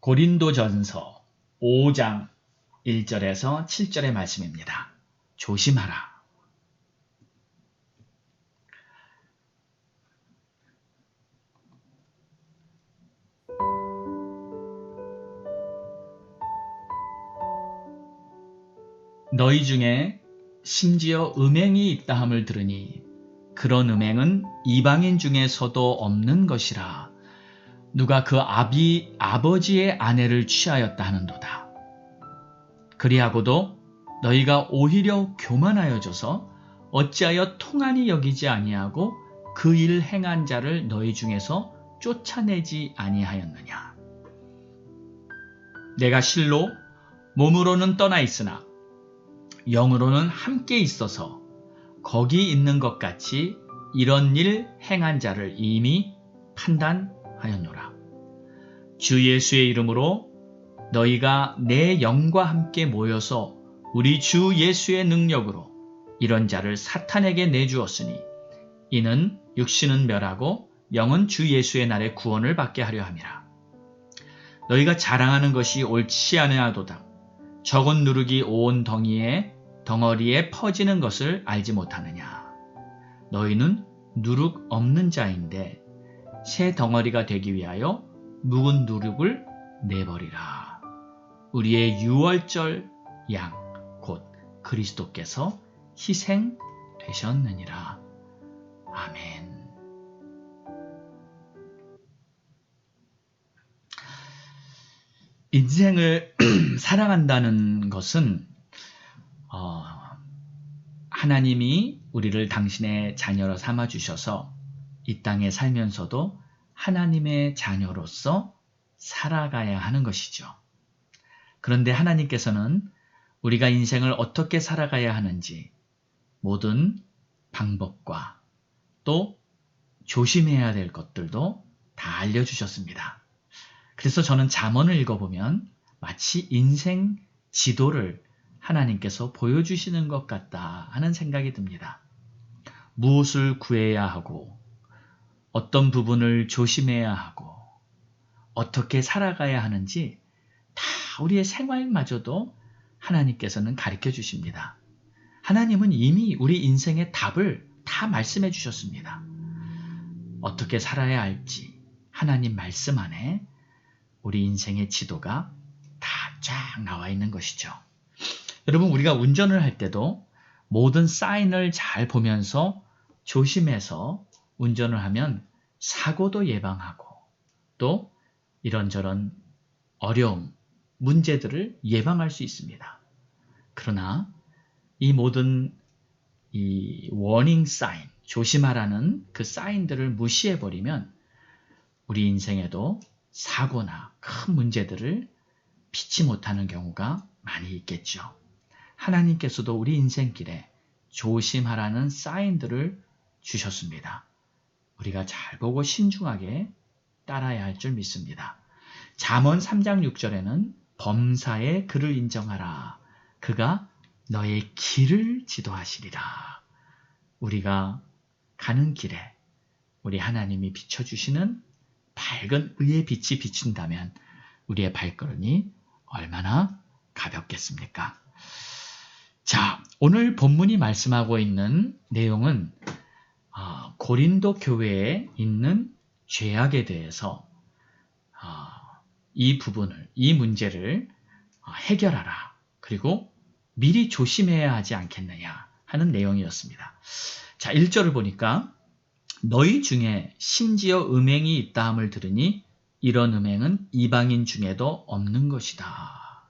고린도전서 5장 1절에서 7절의 말씀입니다. 조심하라. 너희 중에 심지어 음행이 있다함을 들으니 그런 음행은 이방인 중에서도 없는 것이라. 누가 그 아버지의 아내를 취하였다 하는도다. 그리하고도 너희가 오히려 교만하여져서 어찌하여 통한이 여기지 아니하고 그 일 행한 자를 너희 중에서 쫓아내지 아니하였느냐. 내가 실로 몸으로는 떠나 있으나 영으로는 함께 있어서 거기 있는 것 같이 이런 일 행한 자를 이미 판단하였노라. 주 예수의 이름으로 너희가 내 영과 함께 모여서 우리 주 예수의 능력으로 이런 자를 사탄에게 내주었으니 이는 육신은 멸하고 영은 주 예수의 날에 구원을 받게 하려 함이라. 너희가 자랑하는 것이 옳지 아니하도다. 적은 누룩이 온 덩어리에 퍼지는 것을 알지 못하느냐. 너희는 누룩 없는 자인데 새 덩어리가 되기 위하여 묵은 누룩을 내버리라. 우리의 유월절 양 곧 그리스도께서 희생되셨느니라. 아멘. 인생을 사랑한다는 것은 하나님이 우리를 당신의 자녀로 삼아주셔서 이 땅에 살면서도 하나님의 자녀로서 살아가야 하는 것이죠. 그런데 하나님께서는 우리가 인생을 어떻게 살아가야 하는지 모든 방법과 또 조심해야 될 것들도 다 알려주셨습니다. 그래서 저는 잠언을 읽어보면 마치 인생 지도를 하나님께서 보여주시는 것 같다 하는 생각이 듭니다. 무엇을 구해야 하고 어떤 부분을 조심해야 하고 어떻게 살아가야 하는지 다 우리의 생활마저도 하나님께서는 가르쳐 주십니다. 하나님은 이미 우리 인생의 답을 다 말씀해 주셨습니다. 어떻게 살아야 할지 하나님 말씀 안에 우리 인생의 지도가 다 쫙 나와 있는 것이죠. 여러분, 우리가 운전을 할 때도 모든 사인을 잘 보면서 조심해서 운전을 하면 사고도 예방하고 또 이런저런 어려움, 문제들을 예방할 수 있습니다. 그러나 이 모든 이 워닝 사인, 조심하라는 그 사인들을 무시해버리면 우리 인생에도 사고나 큰 문제들을 피치 못하는 경우가 많이 있겠죠. 하나님께서도 우리 인생길에 조심하라는 사인들을 주셨습니다. 우리가 잘 보고 신중하게 따라야 할 줄 믿습니다. 잠언 3장 6절에는 범사의 그를 인정하라. 그가 너의 길을 지도하시리라. 우리가 가는 길에 우리 하나님이 비춰주시는 밝은 의의 빛이 비친다면 우리의 발걸음이 얼마나 가볍겠습니까? 자, 오늘 본문이 말씀하고 있는 내용은 고린도 교회에 있는 죄악에 대해서 이 문제를 해결하라. 그리고 미리 조심해야 하지 않겠느냐 하는 내용이었습니다. 자, 1절을 보니까 너희 중에 심지어 음행이 있다함을 들으니 이런 음행은 이방인 중에도 없는 것이다.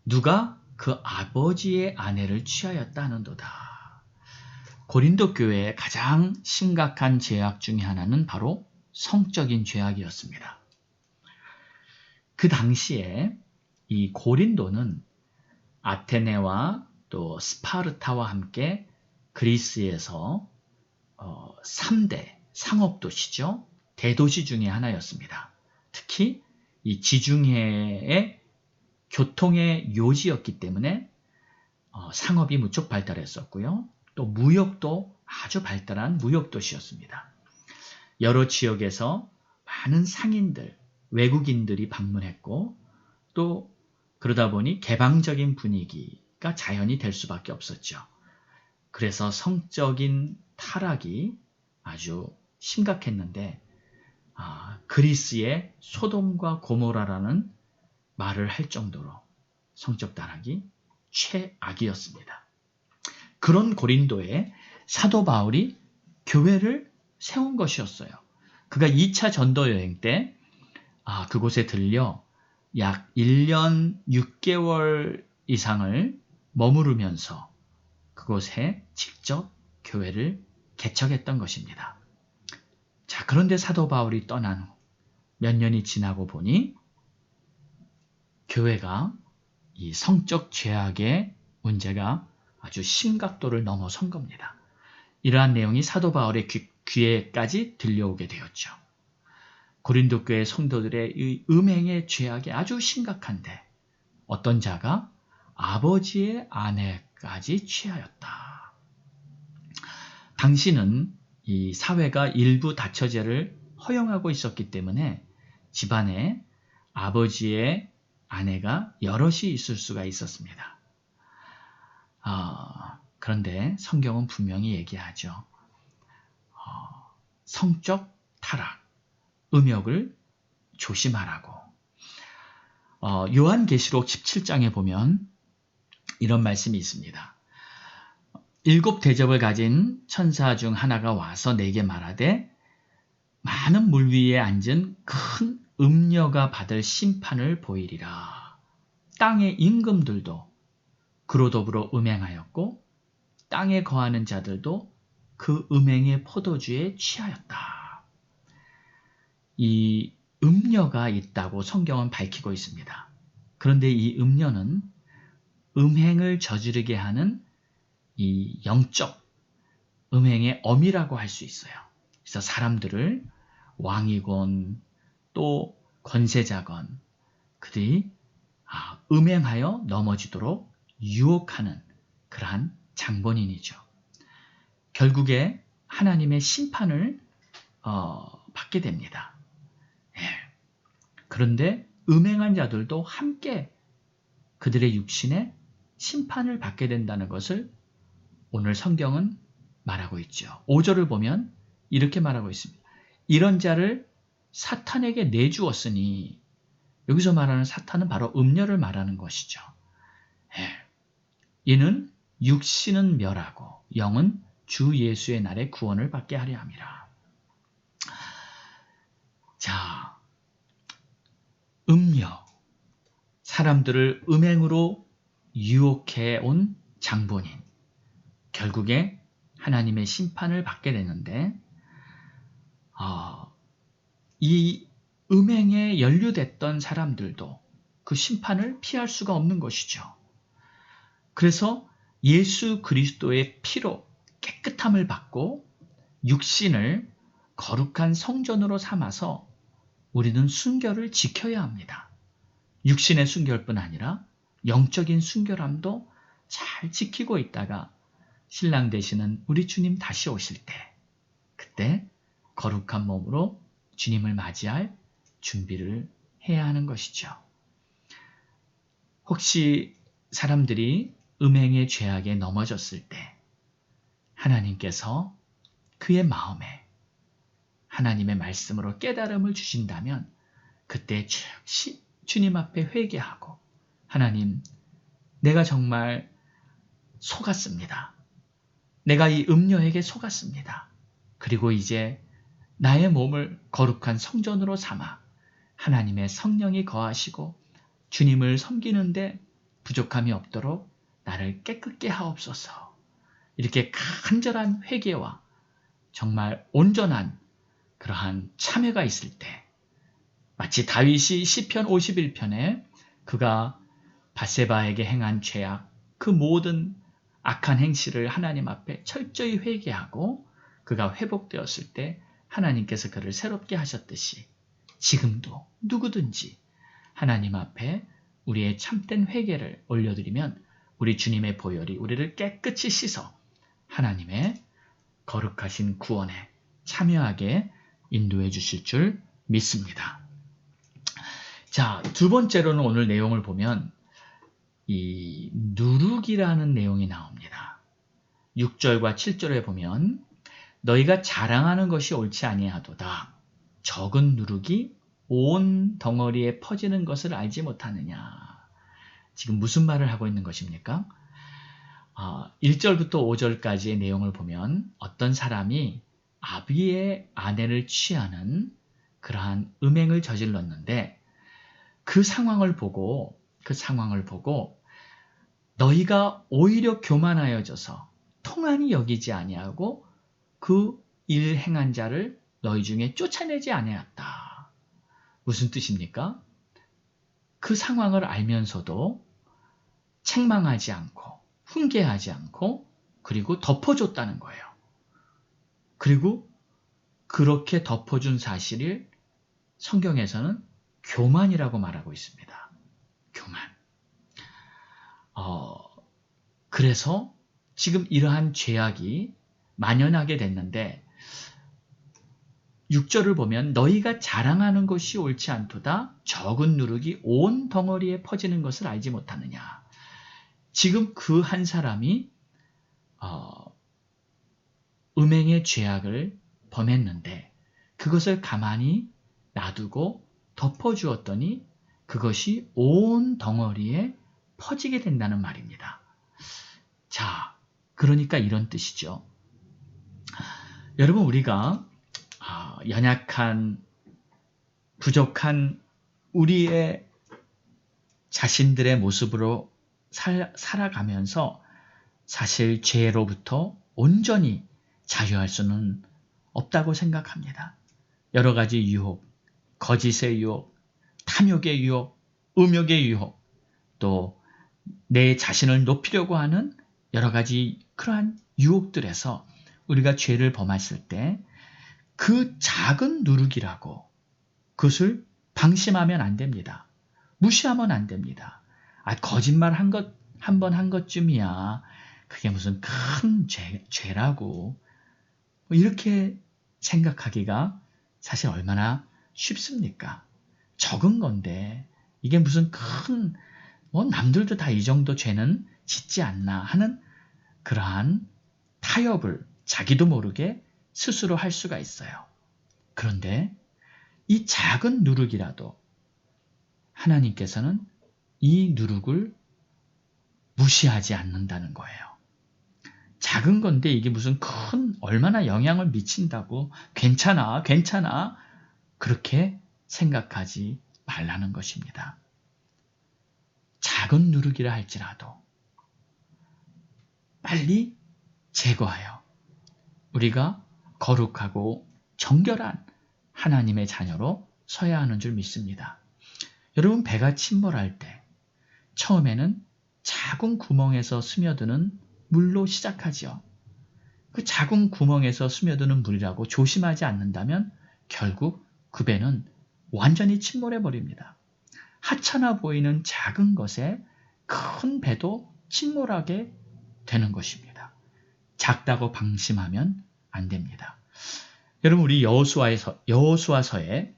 누가 그 아버지의 아내를 취하였다 하는도다. 고린도 교회의 가장 심각한 죄악 중에 하나는 바로 성적인 죄악이었습니다. 그 당시에 이 고린도는 아테네와 또 스파르타와 함께 그리스에서 3대 상업도시죠. 대도시 중에 하나였습니다. 특히 이 지중해의 교통의 요지였기 때문에 상업이 무척 발달했었고요. 또 무역도 아주 발달한 무역도시였습니다. 여러 지역에서 많은 상인들, 외국인들이 방문했고 또 그러다 보니 개방적인 분위기가 자연이 될 수밖에 없었죠. 그래서 성적인 타락이 아주 심각했는데 그리스의 소돔과 고모라라는 말을 할 정도로 성적 타락이 최악이었습니다. 그런 고린도에 사도 바울이 교회를 세운 것이었어요. 그가 2차 전도 여행 때 그곳에 들려 약 1년 6개월 이상을 머무르면서 그곳에 직접 교회를 개척했던 것입니다. 자, 그런데 사도 바울이 떠난 후 몇 년이 지나고 보니 교회가 이 성적 죄악의 문제가 아주 심각도를 넘어선 겁니다. 이러한 내용이 사도 바울의 귀에까지 들려오게 되었죠. 고린도 교회 성도들의 이 음행의 죄악이 아주 심각한데 어떤 자가 아버지의 아내까지 취하였다. 당시는 이 사회가 일부 다처제를 허용하고 있었기 때문에 집안에 아버지의 아내가 여럿이 있을 수가 있었습니다. 그런데 성경은 분명히 얘기하죠. 성적 타락, 음욕을 조심하라고. 요한계시록 17장에 보면 이런 말씀이 있습니다. 7 대접을 가진 천사 중 하나가 와서 내게 말하되 많은 물 위에 앉은 큰 음녀가 받을 심판을 보이리라. 땅의 임금들도 그로 더불어 음행하였고 땅에 거하는 자들도 그 음행의 포도주에 취하였다. 이 음녀가 있다고 성경은 밝히고 있습니다. 그런데 이 음녀는 음행을 저지르게 하는 이 영적 음행의 어미라고 할 수 있어요. 그래서 사람들을 왕이건 또 권세자건 그들이 음행하여 넘어지도록 유혹하는 그러한 장본인이죠. 결국에 하나님의 심판을 받게 됩니다. 그런데 음행한 자들도 함께 그들의 육신에 심판을 받게 된다는 것을 오늘 성경은 말하고 있죠. 5절을 보면 이렇게 말하고 있습니다. 이런 자를 사탄에게 내주었으니 여기서 말하는 사탄은 바로 음녀를 말하는 것이죠. 이는 육신은 멸하고 영은 주 예수의 날에 구원을 받게 하려 함이라. 자, 음녀, 사람들을 음행으로 유혹해 온 장본인, 결국에 하나님의 심판을 받게 되는데 이 음행에 연루됐던 사람들도 그 심판을 피할 수가 없는 것이죠. 그래서 예수 그리스도의 피로 깨끗함을 받고 육신을 거룩한 성전으로 삼아서 우리는 순결을 지켜야 합니다. 육신의 순결뿐 아니라 영적인 순결함도 잘 지키고 있다가 신랑 되시는 우리 주님 다시 오실 때 그때 거룩한 몸으로 주님을 맞이할 준비를 해야 하는 것이죠. 혹시 사람들이 음행의 죄악에 넘어졌을 때 하나님께서 그의 마음에 하나님의 말씀으로 깨달음을 주신다면 그때 즉시 주님 앞에 회개하고 하나님, 내가 정말 속았습니다. 내가 이 음녀에게 속았습니다. 그리고 이제 나의 몸을 거룩한 성전으로 삼아 하나님의 성령이 거하시고 주님을 섬기는데 부족함이 없도록 나를 깨끗게 하옵소서. 이렇게 간절한 회개와 정말 온전한 그러한 참회가 있을 때 마치 다윗이 시편 51편에 그가 밧세바에게 행한 죄악, 그 모든 악한 행실을 하나님 앞에 철저히 회개하고 그가 회복되었을 때 하나님께서 그를 새롭게 하셨듯이 지금도 누구든지 하나님 앞에 우리의 참된 회개를 올려드리면 우리 주님의 보혈이 우리를 깨끗이 씻어 하나님의 거룩하신 구원에 참여하게 인도해 주실 줄 믿습니다. 자, 두 번째로는 오늘 내용을 보면 이 누룩이라는 내용이 나옵니다. 6절과 7절에 보면 너희가 자랑하는 것이 옳지 아니하도다. 적은 누룩이 온 덩어리에 퍼지는 것을 알지 못하느냐. 지금 무슨 말을 하고 있는 것입니까? 1절부터 5절까지의 내용을 보면 어떤 사람이 아비의 아내를 취하는 그러한 음행을 저질렀는데 그 상황을 보고 너희가 오히려 교만하여져서 통한이 여기지 아니하고 그 일 행한 자를 너희 중에 쫓아내지 아니하였다. 무슨 뜻입니까? 그 상황을 알면서도 책망하지 않고 훈계하지 않고 그리고 덮어줬다는 거예요. 그리고 그렇게 덮어준 사실을 성경에서는 교만이라고 말하고 있습니다. 교만. 그래서 지금 이러한 죄악이 만연하게 됐는데 6절을 보면 너희가 자랑하는 것이 옳지 않도다. 적은 누룩이 온 덩어리에 퍼지는 것을 알지 못하느냐. 지금 그 한 사람이 음행의 죄악을 범했는데 그것을 가만히 놔두고 덮어주었더니 그것이 온 덩어리에 퍼지게 된다는 말입니다. 자, 그러니까 이런 뜻이죠. 여러분, 우리가 연약한, 부족한 우리의 자신들의 모습으로 살아가면서 사실 죄로부터 온전히 자유할 수는 없다고 생각합니다. 여러 가지 유혹, 거짓의 유혹, 탐욕의 유혹, 음욕의 유혹, 또 내 자신을 높이려고 하는 여러 가지 그러한 유혹들에서 우리가 죄를 범했을 때 그 작은 누룩이라고 그것을 방심하면 안 됩니다. 무시하면 안 됩니다. 거짓말 한 번 한 것쯤이야. 그게 무슨 큰 죄라고. 이렇게 생각하기가 사실 얼마나 쉽습니까? 적은 건데 이게 무슨 큰 남들도 다 이 정도 죄는 짓지 않나 하는 그러한 타협을 자기도 모르게 스스로 할 수가 있어요. 그런데 이 작은 누룩이라도 하나님께서는 이 누룩을 무시하지 않는다는 거예요. 작은 건데 이게 무슨 큰 얼마나 영향을 미친다고 괜찮아 그렇게 생각하지 말라는 것입니다. 작은 누룩이라 할지라도 빨리 제거하여 우리가 거룩하고 정결한 하나님의 자녀로 서야 하는 줄 믿습니다. 여러분, 배가 침몰할 때 처음에는 작은 구멍에서 스며드는 물로 시작하지요. 그 작은 구멍에서 스며드는 물이라고 조심하지 않는다면 결국 그 배는 완전히 침몰해 버립니다. 하찮아 보이는 작은 것에 큰 배도 침몰하게 되는 것입니다. 작다고 방심하면 안 됩니다. 여러분, 우리 여호수아서에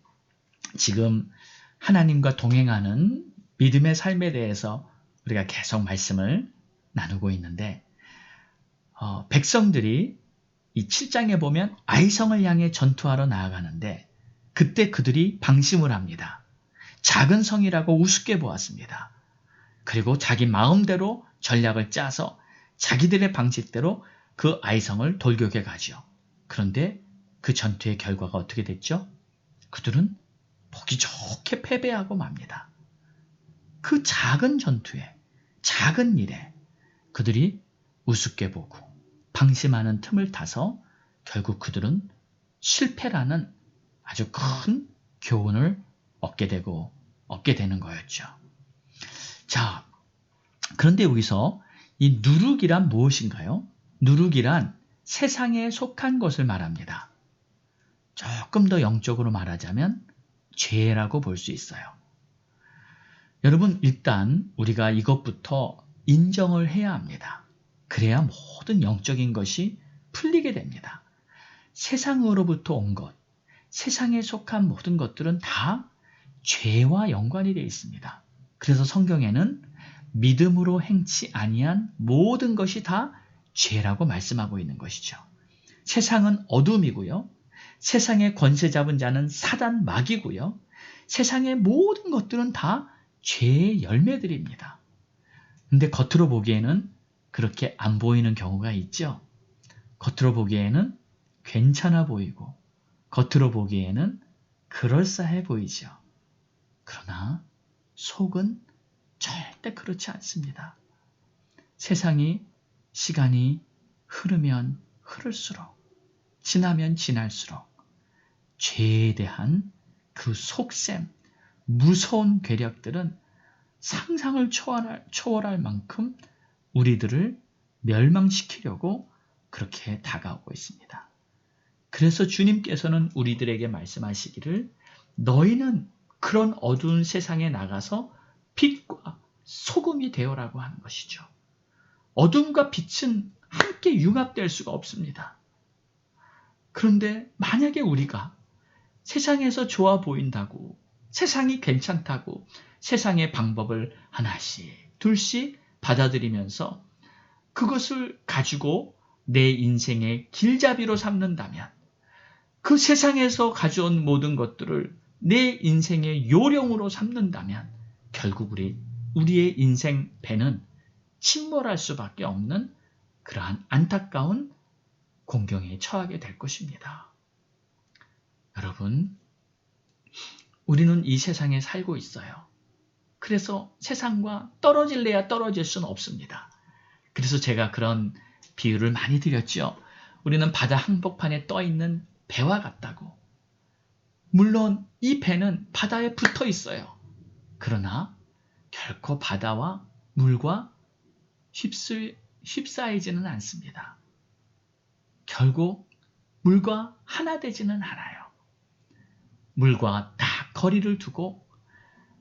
지금 하나님과 동행하는 믿음의 삶에 대해서 우리가 계속 말씀을 나누고 있는데 백성들이 이 7장에 보면 아이성을 향해 전투하러 나아가는데 그때 그들이 방심을 합니다. 작은 성이라고 우습게 보았습니다. 그리고 자기 마음대로 전략을 짜서 자기들의 방식대로 그 아이성을 돌격해 가죠. 그런데 그 전투의 결과가 어떻게 됐죠? 그들은 보기 좋게 패배하고 맙니다. 그 작은 전투에, 작은 일에 그들이 우습게 보고 방심하는 틈을 타서 결국 그들은 실패라는 아주 큰 교훈을 얻게 되는 거였죠. 자, 그런데 여기서 이 누룩이란 무엇인가요? 누룩이란 세상에 속한 것을 말합니다. 조금 더 영적으로 말하자면 죄라고 볼 수 있어요. 여러분, 일단 우리가 이것부터 인정을 해야 합니다. 그래야 모든 영적인 것이 풀리게 됩니다. 세상으로부터 온 것, 세상에 속한 모든 것들은 다 죄와 연관이 되어 있습니다. 그래서 성경에는 믿음으로 행치 아니한 모든 것이 다 죄라고 말씀하고 있는 것이죠. 세상은 어둠이고요. 세상의 권세 잡은 자는 사단 마귀고요. 세상의 모든 것들은 다 죄의 열매들입니다. 근데 겉으로 보기에는 그렇게 안 보이는 경우가 있죠. 겉으로 보기에는 괜찮아 보이고 겉으로 보기에는 그럴싸해 보이죠. 그러나 속은 절대 그렇지 않습니다. 세상이 시간이 흐르면 흐를수록 지나면 지날수록 죄에 대한 그 속셈, 무서운 괴력들은 상상을 초월할 만큼 우리들을 멸망시키려고 그렇게 다가오고 있습니다. 그래서 주님께서는 우리들에게 말씀하시기를 너희는 그런 어두운 세상에 나가서 빛과 소금이 되어라고 하는 것이죠. 어둠과 빛은 함께 융합될 수가 없습니다. 그런데 만약에 우리가 세상에서 좋아 보인다고, 세상이 괜찮다고 세상의 방법을 하나씩 둘씩 받아들이면서 그것을 가지고 내 인생의 길잡이로 삼는다면, 그 세상에서 가져온 모든 것들을 내 인생의 요령으로 삼는다면 결국 우리의 인생 배는 침몰할 수밖에 없는 그러한 안타까운 공경에 처하게 될 것입니다. 여러분, 우리는 이 세상에 살고 있어요. 그래서 세상과 떨어질래야 떨어질 수는 없습니다. 그래서 제가 그런 비유를 많이 드렸죠. 우리는 바다 한복판에 떠 있는 배와 같다고. 물론 이 배는 바다에 붙어 있어요. 그러나 결코 바다와 물과 휩싸이지는 않습니다. 결국 물과 하나 되지는 않아요. 물과 딱 거리를 두고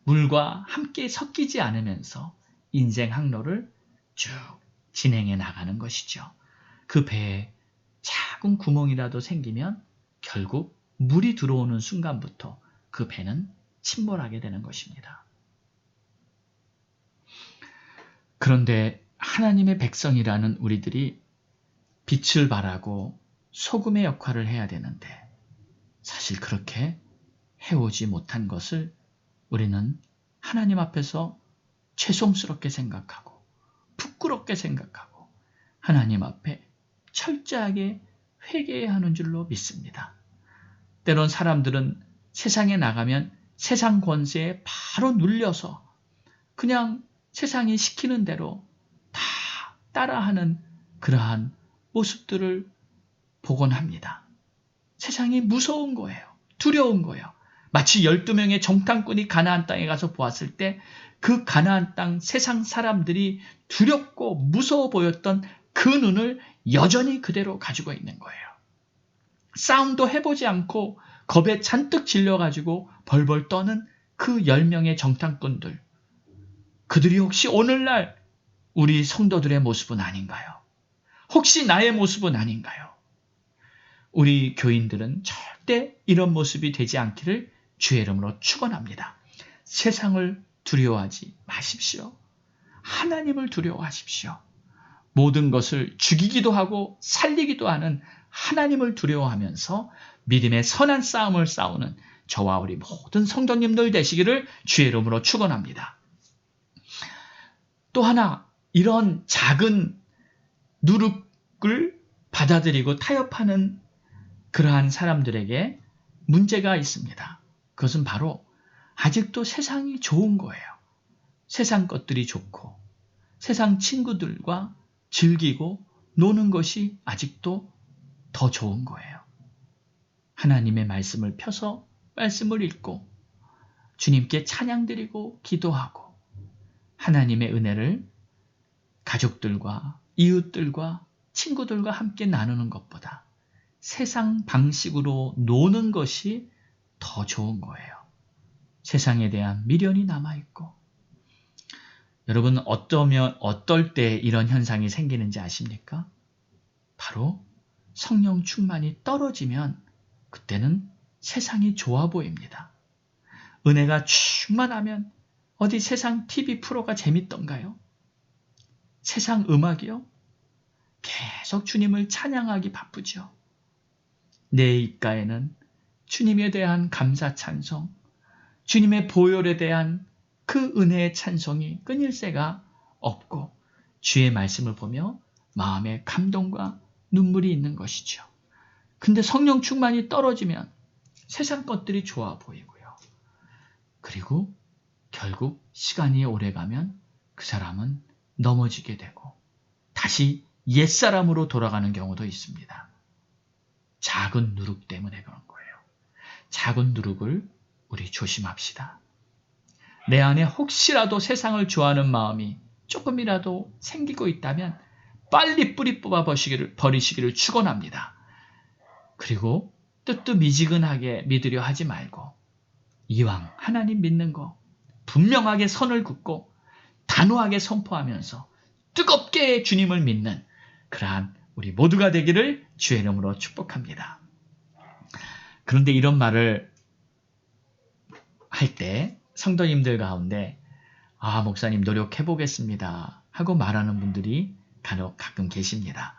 물과 함께 섞이지 않으면서 인생 항로를 쭉 진행해 나가는 것이죠. 그 배에 작은 구멍이라도 생기면 결국 물이 들어오는 순간부터 그 배는 침몰하게 되는 것입니다. 그런데 하나님의 백성이라는 우리들이 빛을 발하고 소금의 역할을 해야 되는데 사실 그렇게 해오지 못한 것을 우리는 하나님 앞에서 죄송스럽게 생각하고 부끄럽게 생각하고 하나님 앞에 철저하게 회개해야 하는 줄로 믿습니다. 때론 사람들은 세상에 나가면 세상 권세에 바로 눌려서 그냥 세상이 시키는 대로 다 따라하는 그러한 모습들을 보곤 합니다. 세상이 무서운 거예요. 두려운 거예요. 마치 12명의 정탐꾼이 가나안 땅에 가서 보았을 때 그 가나안 땅 세상 사람들이 두렵고 무서워 보였던 그 눈을 여전히 그대로 가지고 있는 거예요. 싸움도 해보지 않고 겁에 잔뜩 질려가지고 벌벌 떠는 그 10명의 정탐꾼들. 그들이 혹시 오늘날 우리 성도들의 모습은 아닌가요? 혹시 나의 모습은 아닌가요? 우리 교인들은 절대 이런 모습이 되지 않기를 주의 이름으로 축원합니다. 세상을 두려워하지 마십시오. 하나님을 두려워하십시오. 모든 것을 죽이기도 하고 살리기도 하는 하나님을 두려워하면서 믿음의 선한 싸움을 싸우는 저와 우리 모든 성도님들 되시기를 주의 이름으로 축원합니다. 또 하나, 이런 작은 누룩을 받아들이고 타협하는 그러한 사람들에게 문제가 있습니다. 그것은 바로 아직도 세상이 좋은 거예요. 세상 것들이 좋고 세상 친구들과 즐기고 노는 것이 아직도 더 좋은 거예요. 하나님의 말씀을 펴서 말씀을 읽고 주님께 찬양드리고 기도하고 하나님의 은혜를 가족들과 이웃들과 친구들과 함께 나누는 것보다 세상 방식으로 노는 것이 더 좋은 거예요. 세상에 대한 미련이 남아있고, 여러분 어떨 때 이런 현상이 생기는지 아십니까? 바로 성령 충만이 떨어지면 그때는 세상이 좋아 보입니다. 은혜가 충만하면 어디 세상 TV 프로가 재밌던가요? 세상 음악이요? 계속 주님을 찬양하기 바쁘죠. 내 입가에는 주님에 대한 감사 찬송, 주님의 보혈에 대한 그 은혜의 찬송이 끊일 새가 없고 주의 말씀을 보며 마음에 감동과 눈물이 있는 것이죠. 근데 성령 충만이 떨어지면 세상 것들이 좋아 보이고요. 그리고 결국 시간이 오래가면 그 사람은 넘어지게 되고 다시 옛사람으로 돌아가는 경우도 있습니다. 작은 누룩 때문에 그런 거예요. 작은 누룩을 우리 조심합시다. 내 안에 혹시라도 세상을 좋아하는 마음이 조금이라도 생기고 있다면 빨리 뿌리 뽑아 버리시기를 축원합니다. 그리고 뜨뜻미지근하게 믿으려 하지 말고 이왕 하나님 믿는 거 분명하게 선을 긋고 단호하게 선포하면서 뜨겁게 주님을 믿는 그러한 우리 모두가 되기를 주의 이름으로 축복합니다. 그런데 이런 말을 할 때 성도님들 가운데 목사님 노력해 보겠습니다 하고 말하는 분들이 간혹 가끔 계십니다.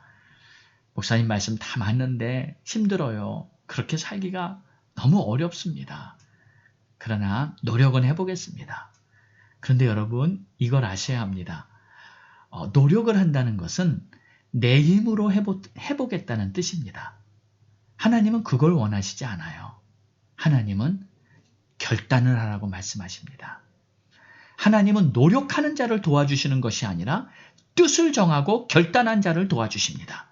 목사님 말씀 다 맞는데 힘들어요. 그렇게 살기가 너무 어렵습니다. 그러나 노력은 해보겠습니다. 그런데 여러분 이걸 아셔야 합니다. 노력을 한다는 것은 내 힘으로 해보겠다는 뜻입니다. 하나님은 그걸 원하시지 않아요. 하나님은 결단을 하라고 말씀하십니다. 하나님은 노력하는 자를 도와주시는 것이 아니라 뜻을 정하고 결단한 자를 도와주십니다.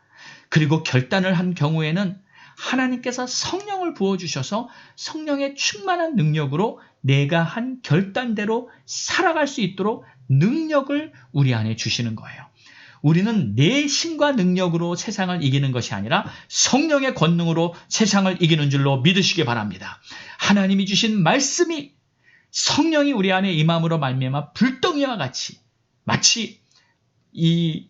그리고 결단을 한 경우에는 하나님께서 성령을 부어주셔서 성령의 충만한 능력으로 내가 한 결단대로 살아갈 수 있도록 능력을 우리 안에 주시는 거예요. 우리는 내 힘과 능력으로 세상을 이기는 것이 아니라 성령의 권능으로 세상을 이기는 줄로 믿으시기 바랍니다. 하나님이 주신 말씀이 성령이 우리 안에 임함으로 말미암아 불덩이와 같이 마치 이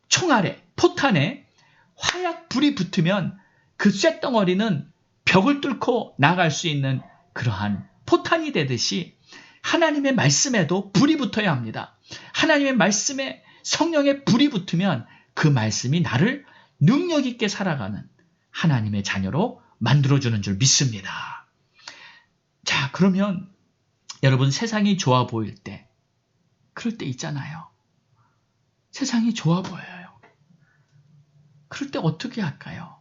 총알에 포탄에 화약 불이 붙으면 그 쇳덩어리는 벽을 뚫고 나갈 수 있는 그러한 포탄이 되듯이 하나님의 말씀에도 불이 붙어야 합니다. 하나님의 말씀에 성령의 불이 붙으면 그 말씀이 나를 능력 있게 살아가는 하나님의 자녀로 만들어주는 줄 믿습니다. 자, 그러면 여러분 세상이 좋아 보일 때 그럴 때 있잖아요. 세상이 좋아 보여요. 그럴 때 어떻게 할까요?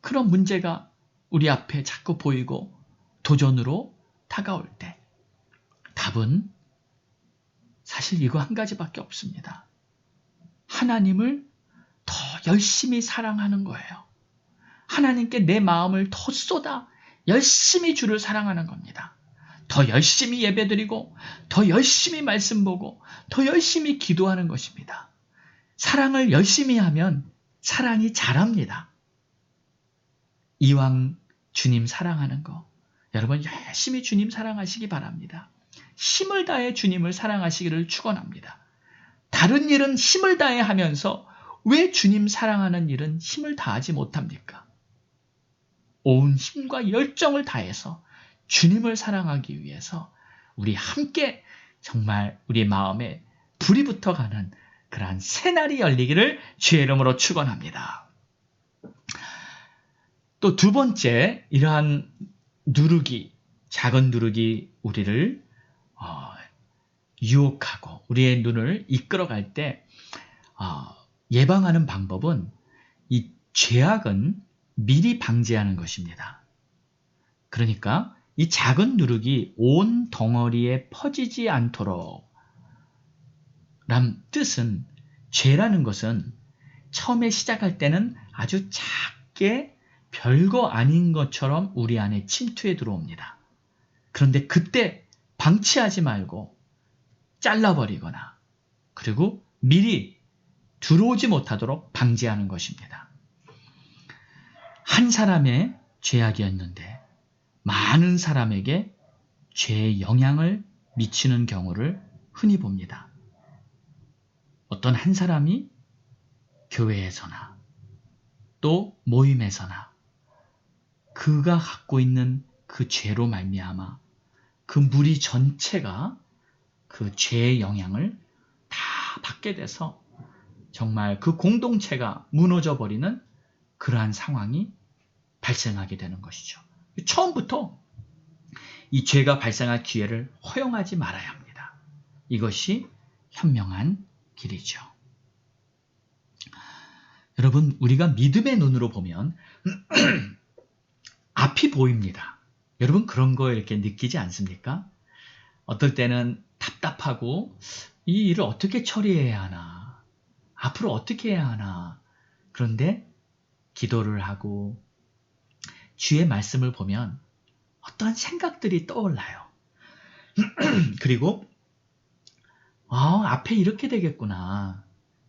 그런 문제가 우리 앞에 자꾸 보이고 도전으로 다가올 때 답은 사실 이거 한 가지밖에 없습니다. 하나님을 더 열심히 사랑하는 거예요. 하나님께 내 마음을 더 쏟아 열심히 주를 사랑하는 겁니다. 더 열심히 예배드리고 더 열심히 말씀 보고 더 열심히 기도하는 것입니다. 사랑을 열심히 하면 사랑이 자랍니다. 이왕 주님 사랑하는 거 여러분 열심히 주님 사랑하시기 바랍니다. 힘을 다해 주님을 사랑하시기를 축원합니다. 다른 일은 힘을 다해 하면서 왜 주님 사랑하는 일은 힘을 다하지 못합니까? 온 힘과 열정을 다해서 주님을 사랑하기 위해서 우리 함께 정말 우리 마음에 불이 붙어가는 그러한 새날이 열리기를 주의 이름으로 축원합니다. 또 두 번째 이러한 누룩이 작은 누룩이 우리를 유혹하고 우리의 눈을 이끌어갈 때 예방하는 방법은 이 죄악은 미리 방지하는 것입니다. 그러니까 이 작은 누룩이 온 덩어리에 퍼지지 않도록 란 뜻은 죄라는 것은 처음에 시작할 때는 아주 작게 별거 아닌 것처럼 우리 안에 침투해 들어옵니다. 그런데 그때 방치하지 말고 잘라버리거나 그리고 미리 들어오지 못하도록 방지하는 것입니다. 한 사람의 죄악이었는데 많은 사람에게 죄의 영향을 미치는 경우를 흔히 봅니다. 어떤 한 사람이 교회에서나 또 모임에서나 그가 갖고 있는 그 그 죄로 말미암아 그 무리 전체가 그 죄의 영향을 다 받게 돼서 정말 그 공동체가 무너져 버리는 그러한 상황이 발생하게 되는 것이죠. 처음부터 이 죄가 발생할 기회를 허용하지 말아야 합니다. 이것이 현명한 길이죠. 여러분, 우리가 믿음의 눈으로 보면 앞이 보입니다. 여러분 그런 거 이렇게 느끼지 않습니까? 어떨 때는 답답하고 이 일을 어떻게 처리해야 하나, 앞으로 어떻게 해야 하나. 그런데 기도를 하고 주의 말씀을 보면 어떠한 생각들이 떠올라요. 그리고 앞에 이렇게 되겠구나.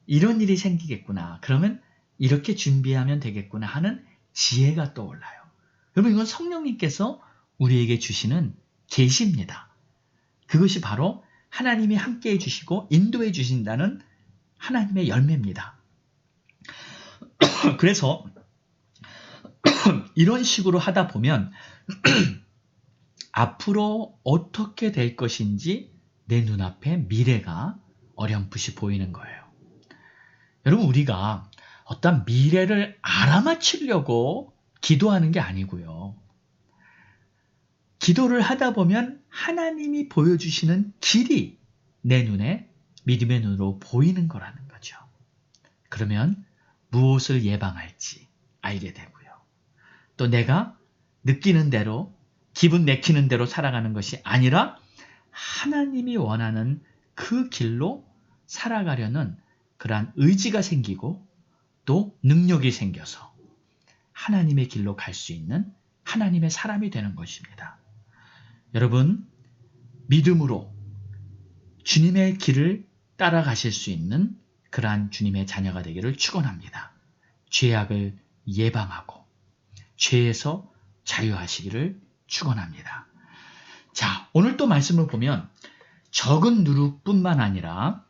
이런 일이 생기겠구나. 그러면 이렇게 준비하면 되겠구나 하는 지혜가 떠올라요. 여러분 이건 성령님께서 우리에게 주시는 계시입니다. 그것이 바로 하나님이 함께해 주시고 인도해 주신다는 하나님의 열매입니다. 그래서 이런 식으로 하다 보면 앞으로 어떻게 될 것인지 내 눈앞에 미래가 어렴풋이 보이는 거예요. 여러분 우리가 어떤 미래를 알아맞히려고 기도하는 게 아니고요. 기도를 하다 보면 하나님이 보여주시는 길이 내 눈에 믿음의 눈으로 보이는 거라는 거죠. 그러면 무엇을 예방할지 알게 되고요. 또 내가 느끼는 대로 기분 내키는 대로 살아가는 것이 아니라 하나님이 원하는 그 길로 살아가려는 그러한 의지가 생기고 또 능력이 생겨서 하나님의 길로 갈 수 있는 하나님의 사람이 되는 것입니다. 여러분, 믿음으로 주님의 길을 따라가실 수 있는 그러한 주님의 자녀가 되기를 축원합니다. 죄악을 예방하고 죄에서 자유하시기를 축원합니다. 자, 오늘 또 말씀을 보면 적은 누룩뿐만 아니라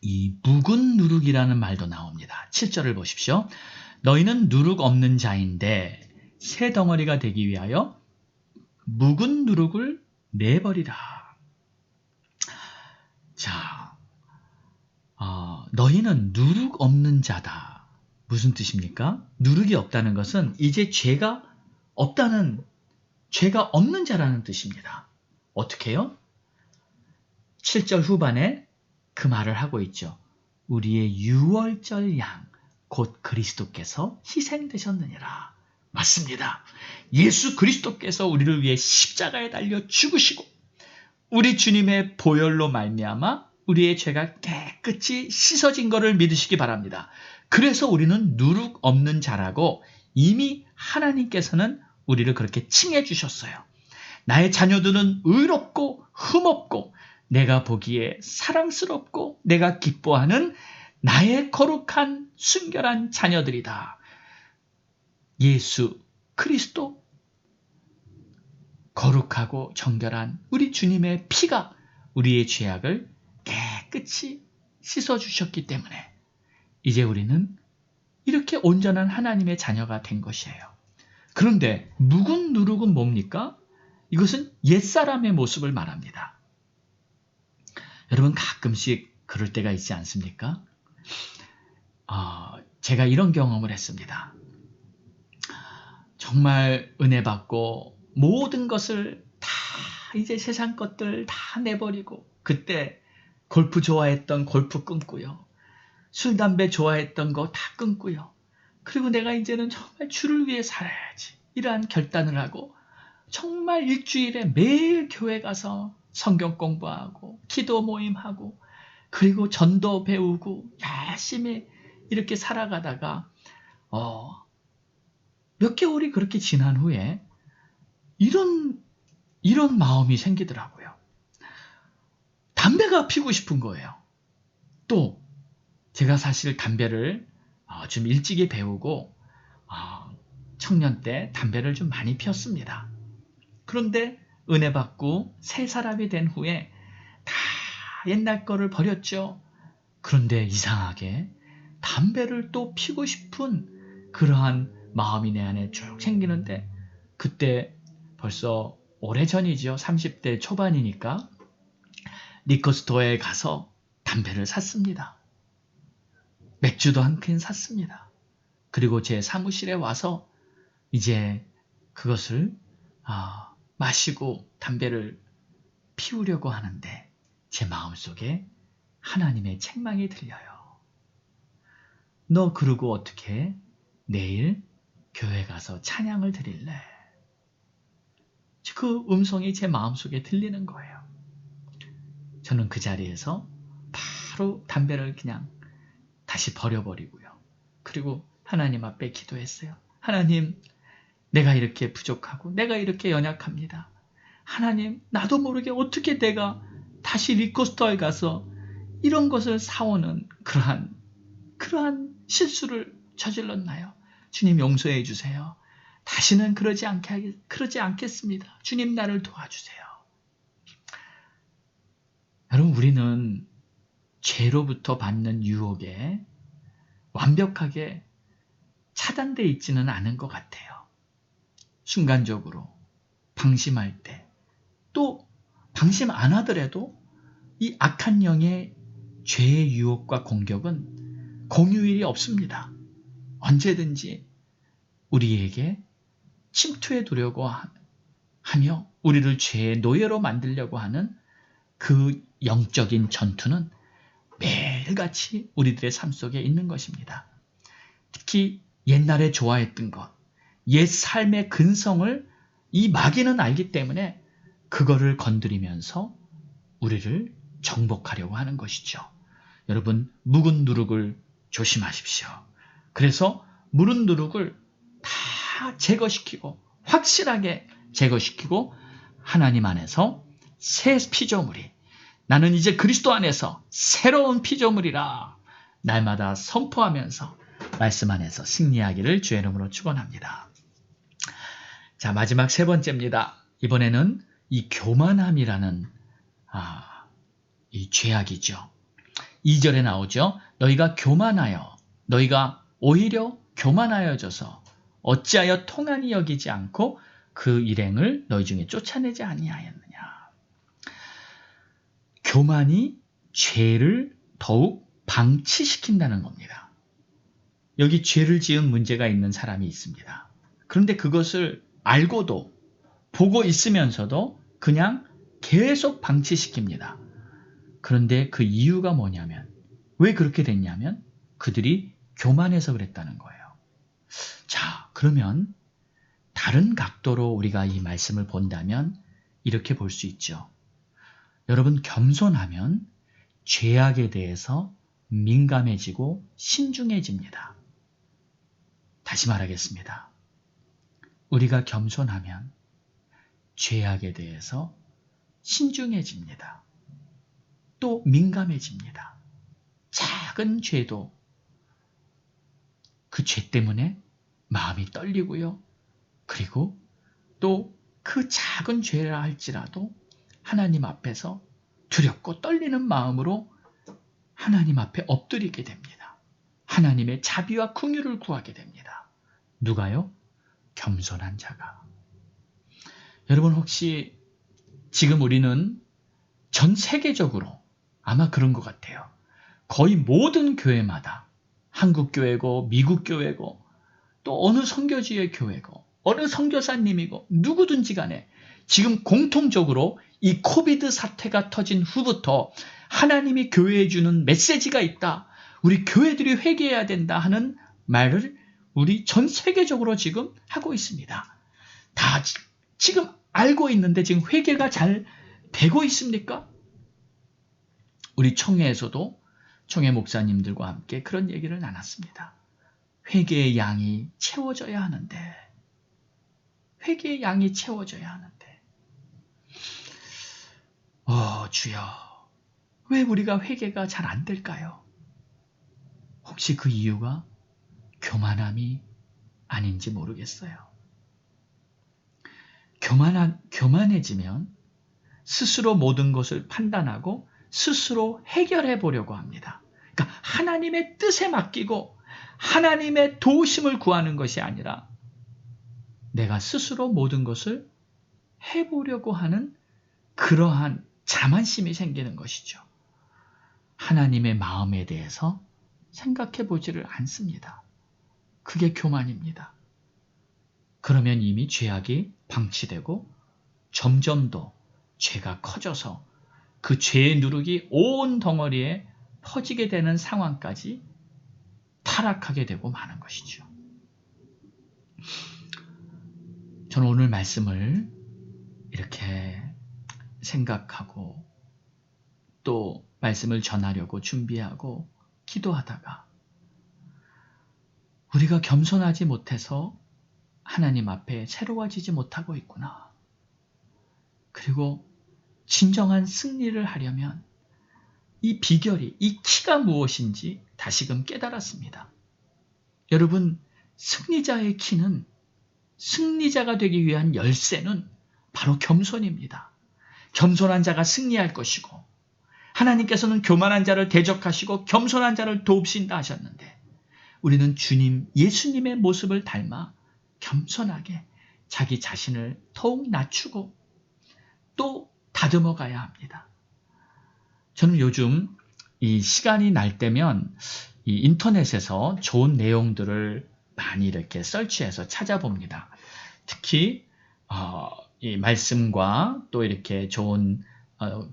이 묵은 누룩이라는 말도 나옵니다. 7절을 보십시오. 너희는 누룩 없는 자인데 새 덩어리가 되기 위하여 묵은 누룩을 내버리라. 자, 너희는 누룩 없는 자다. 무슨 뜻입니까? 누룩이 없다는 것은 이제 죄가 없는 자라는 뜻입니다. 어떻게요? 7절 후반에 그 말을 하고 있죠. 우리의 유월절 양, 곧 그리스도께서 희생되셨느니라. 맞습니다. 예수 그리스도께서 우리를 위해 십자가에 달려 죽으시고 우리 주님의 보혈로 말미암아 우리의 죄가 깨끗이 씻어진 것을 믿으시기 바랍니다. 그래서 우리는 누룩 없는 자라고 이미 하나님께서는 우리를 그렇게 칭해 주셨어요. 나의 자녀들은 의롭고 흠없고 내가 보기에 사랑스럽고 내가 기뻐하는 나의 거룩한 순결한 자녀들이다. 예수 그리스도 거룩하고 정결한 우리 주님의 피가 우리의 죄악을 깨끗이 씻어주셨기 때문에 이제 우리는 이렇게 온전한 하나님의 자녀가 된 것이에요. 그런데 묵은 누룩은 뭡니까? 이것은 옛사람의 모습을 말합니다. 여러분 가끔씩 그럴 때가 있지 않습니까? 제가 이런 경험을 했습니다. 정말 은혜 받고 모든 것을 다 이제 세상 것들 다 내버리고 그때 골프 좋아했던 골프 끊고요. 술, 담배 좋아했던 거 다 끊고요. 그리고 내가 이제는 정말 주를 위해 살아야지. 이러한 결단을 하고 정말 일주일에 매일 교회 가서 성경 공부하고 기도 모임하고 그리고 전도 배우고 열심히 이렇게 살아가다가 몇 개월이 그렇게 지난 후에 이런 마음이 생기더라고요. 담배가 피우고 싶은 거예요. 또 제가 사실 담배를 좀 일찍이 배우고 청년 때 담배를 좀 많이 피웠습니다. 그런데 은혜 받고 새 사람이 된 후에 다 옛날 거를 버렸죠. 그런데 이상하게 담배를 또 피우고 싶은 그러한 마음이 내 안에 쭉 생기는데 그때 벌써 오래전이죠. 30대 초반이니까 리커스토어에 가서 담배를 샀습니다. 맥주도 한 캔 샀습니다. 그리고 제 사무실에 와서 이제 그것을 마시고 담배를 피우려고 하는데 제 마음속에 하나님의 책망이 들려요. 너 그러고 어떻게 내일 교회 가서 찬양을 드릴래? 그 음성이 제 마음속에 들리는 거예요. 저는 그 자리에서 바로 담배를 그냥 다시 버려버리고요. 그리고 하나님 앞에 기도했어요. 하나님, 내가 이렇게 부족하고 내가 이렇게 연약합니다. 하나님, 나도 모르게 어떻게 내가 다시 리코스터에 가서 이런 것을 사오는 그러한 실수를 저질렀나요? 주님 용서해 주세요. 다시는 그러지 않겠습니다. 주님 나를 도와주세요. 여러분, 우리는 죄로부터 받는 유혹에 완벽하게 차단되어 있지는 않은 것 같아요. 순간적으로 방심할 때, 또 방심 안 하더라도 이 악한 영의 죄의 유혹과 공격은 공휴일이 없습니다. 언제든지 우리에게 침투해 두려고 하며 우리를 죄의 노예로 만들려고 하는 그 영적인 전투는 매일같이 우리들의 삶 속에 있는 것입니다. 특히 옛날에 좋아했던 것, 옛 삶의 근성을 이 마귀는 알기 때문에 그거를 건드리면서 우리를 정복하려고 하는 것이죠. 여러분, 묵은 누룩을 조심하십시오. 그래서 묵은 누룩을 다 제거시키고 확실하게 제거시키고 하나님 안에서 새 피조물이, 나는 이제 그리스도 안에서 새로운 피조물이라 날마다 선포하면서 말씀 안에서 승리하기를 주의 이름으로 축원합니다. 자, 마지막 세 번째입니다. 이번에는 이 교만함이라는 이 죄악이죠. 2절에 나오죠. 너희가 오히려 교만하여져서 어찌하여 통한이 여기지 않고 그 일행을 너희 중에 쫓아내지 아니하였느냐. 교만이 죄를 더욱 방치시킨다는 겁니다. 여기 죄를 지은 문제가 있는 사람이 있습니다. 그런데 그것을 알고도 보고 있으면서도 그냥 계속 방치시킵니다. 그런데 그 이유가 뭐냐면, 왜 그렇게 됐냐면 그들이 교만해서 그랬다는 거예요. 자, 그러면 다른 각도로 우리가 이 말씀을 본다면 이렇게 볼 수 있죠. 여러분, 겸손하면 죄악에 대해서 민감해지고 신중해집니다. 다시 말하겠습니다. 우리가 겸손하면 죄악에 대해서 신중해집니다. 또 민감해집니다. 작은 죄도 그 죄 때문에 마음이 떨리고요. 그리고 또 그 작은 죄라 할지라도 하나님 앞에서 두렵고 떨리는 마음으로 하나님 앞에 엎드리게 됩니다. 하나님의 자비와 긍휼을 구하게 됩니다. 누가요? 겸손한 자가. 여러분, 혹시 지금 우리는 전 세계적으로 아마 그런 것 같아요. 거의 모든 교회마다, 한국 교회고 미국 교회고 또 어느 선교지의 교회고 어느 선교사님이고 누구든지 간에 지금 공통적으로 이 코비드 사태가 터진 후부터 하나님이 교회에 주는 메시지가 있다. 우리 교회들이 회개해야 된다 하는 말을 우리 전 세계적으로 지금 하고 있습니다. 다 지금 알고 있는데 지금 회개가 잘 되고 있습니까? 우리 청해에서도 청해 목사님들과 함께 그런 얘기를 나눴습니다. 회개의 양이 채워져야 하는데, 회개의 양이 채워져야 하는데, 주여, 왜 우리가 회개가 잘 안 될까요? 혹시 그 이유가 교만함이 아닌지 모르겠어요. 교만해지면 스스로 모든 것을 판단하고 스스로 해결해 보려고 합니다. 그러니까 하나님의 뜻에 맡기고 하나님의 도우심을 구하는 것이 아니라 내가 스스로 모든 것을 해보려고 하는 그러한 자만심이 생기는 것이죠. 하나님의 마음에 대해서 생각해 보지를 않습니다. 그게 교만입니다. 그러면 이미 죄악이 방치되고 점점 더 죄가 커져서 그 죄의 누룩이 온 덩어리에 퍼지게 되는 상황까지 타락하게 되고 마는 것이죠. 저는 오늘 말씀을 이렇게 생각하고 또 말씀을 전하려고 준비하고 기도하다가 우리가 겸손하지 못해서 하나님 앞에 새로워지지 못하고 있구나. 그리고 진정한 승리를 하려면 이 비결이, 이 키가 무엇인지 다시금 깨달았습니다. 여러분, 승리자의 키는, 승리자가 되기 위한 열쇠는 바로 겸손입니다. 겸손한 자가 승리할 것이고 하나님께서는 교만한 자를 대적하시고 겸손한 자를 돕신다 하셨는데 우리는 주님, 예수님의 모습을 닮아 겸손하게 자기 자신을 더욱 낮추고 또 다듬어 가야 합니다. 저는 요즘 이 시간이 날 때면 이 인터넷에서 좋은 내용들을 많이 이렇게 설치해서 찾아봅니다. 특히 이 말씀과 또 이렇게 좋은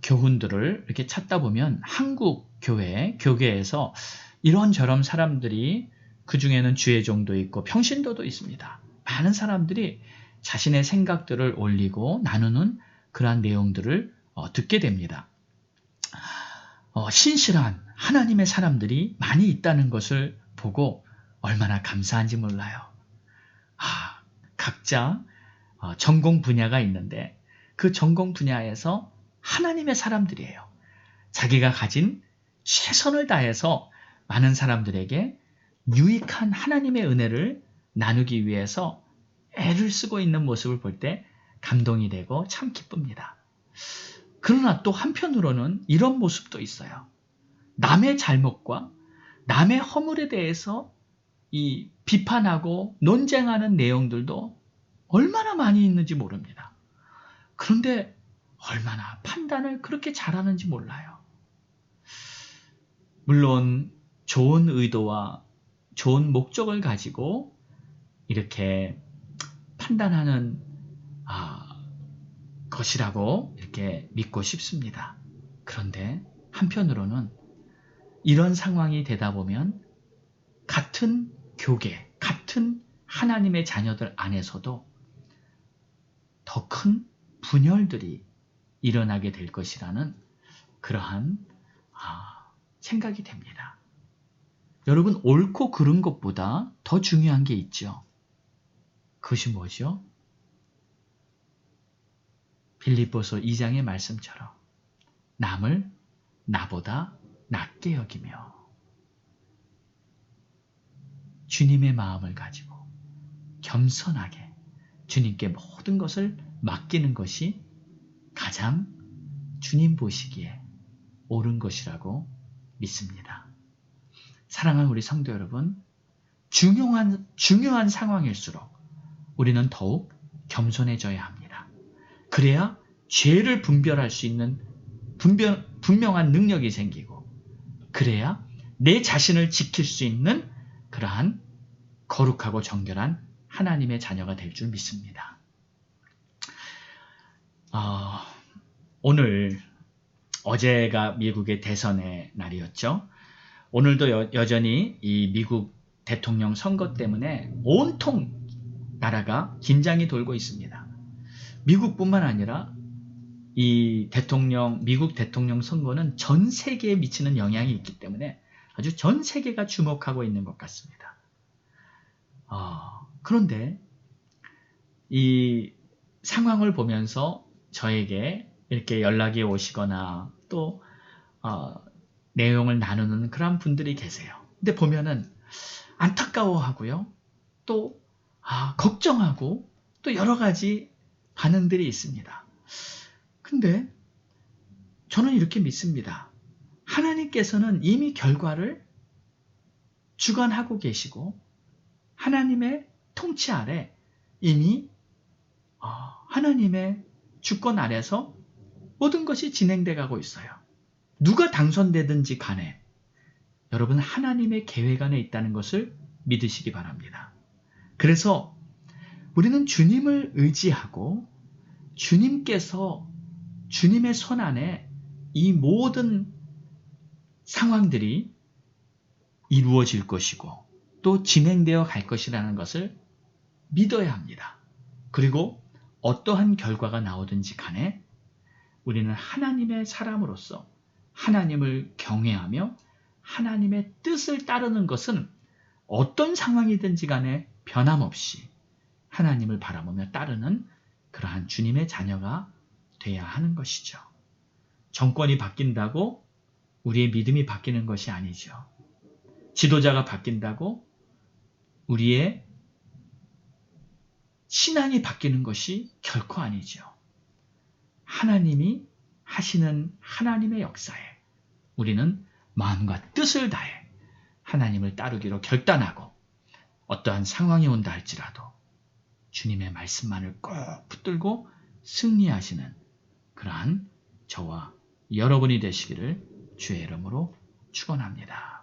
교훈들을 이렇게 찾다 보면 한국 교계에서 이런저런 사람들이 그 중에는 주의종도 있고 평신도도 있습니다. 많은 사람들이 자신의 생각들을 올리고 나누는 그러한 내용들을 듣게 됩니다. 신실한 하나님의 사람들이 많이 있다는 것을 보고 얼마나 감사한지 몰라요. 각자 전공 분야가 있는데 그 전공 분야에서 하나님의 사람들이에요. 자기가 가진 최선을 다해서 많은 사람들에게 유익한 하나님의 은혜를 나누기 위해서 애를 쓰고 있는 모습을 볼 때 감동이 되고 참 기쁩니다. 그러나 또 한편으로는 이런 모습도 있어요. 남의 잘못과 남의 허물에 대해서 이 비판하고 논쟁하는 내용들도 얼마나 많이 있는지 모릅니다. 그런데 얼마나 판단을 그렇게 잘하는지 몰라요. 물론 좋은 의도와 좋은 목적을 가지고 이렇게 판단하는 것이라고 이렇게 믿고 싶습니다. 그런데 한편으로는 이런 상황이 되다 보면 같은 교계, 같은 하나님의 자녀들 안에서도 더 큰 분열들이 일어나게 될 것이라는 그러한 생각이 됩니다. 여러분, 옳고 그른 것보다 더 중요한 게 있죠. 그것이 뭐죠? 빌립보서 2장의 말씀처럼 남을 나보다 낮게 여기며 주님의 마음을 가지고 겸손하게 주님께 모든 것을 맡기는 것이 가장 주님 보시기에 옳은 것이라고 믿습니다. 사랑하는 우리 성도 여러분, 중요한 상황일수록 우리는 더욱 겸손해져야 합니다. 그래야 죄를 분별할 수 있는 분명한 능력이 생기고 그래야 내 자신을 지킬 수 있는 그러한 거룩하고 정결한 하나님의 자녀가 될 줄 믿습니다. 오늘 어제가 미국의 대선의 날이었죠. 오늘도 여전히 이 미국 대통령 선거 때문에 온통 나라가 긴장이 돌고 있습니다. 미국뿐만 아니라 이 미국 대통령 선거는 전 세계에 미치는 영향이 있기 때문에 아주 전 세계가 주목하고 있는 것 같습니다. 그런데 이 상황을 보면서 저에게 이렇게 연락이 오시거나 또 내용을 나누는 그런 분들이 계세요. 근데 보면은 안타까워하고요. 또 걱정하고 또 여러 가지 반응들이 있습니다. 근데 저는 이렇게 믿습니다. 하나님께서는 이미 결과를 주관하고 계시고 하나님의 통치 아래 이미 하나님의 주권 아래서 모든 것이 진행돼 가고 있어요. 누가 당선되든지 간에 여러분 하나님의 계획 안에 있다는 것을 믿으시기 바랍니다. 그래서 우리는 주님을 의지하고 주님께서 주님의 손 안에 이 모든 상황들이 이루어질 것이고 또 진행되어 갈 것이라는 것을 믿어야 합니다. 그리고 어떠한 결과가 나오든지 간에 우리는 하나님의 사람으로서 하나님을 경외하며 하나님의 뜻을 따르는 것은 어떤 상황이든지 간에 변함없이 하나님을 바라보며 따르는 그러한 주님의 자녀가 돼야 하는 것이죠. 정권이 바뀐다고 우리의 믿음이 바뀌는 것이 아니죠. 지도자가 바뀐다고 우리의 신앙이 바뀌는 것이 결코 아니죠. 하나님이 하시는 하나님의 역사에 우리는 마음과 뜻을 다해 하나님을 따르기로 결단하고 어떠한 상황이 온다 할지라도 주님의 말씀만을 꼭 붙들고 승리하시는 그러한 저와 여러분이 되시기를 주의 이름으로 축원합니다.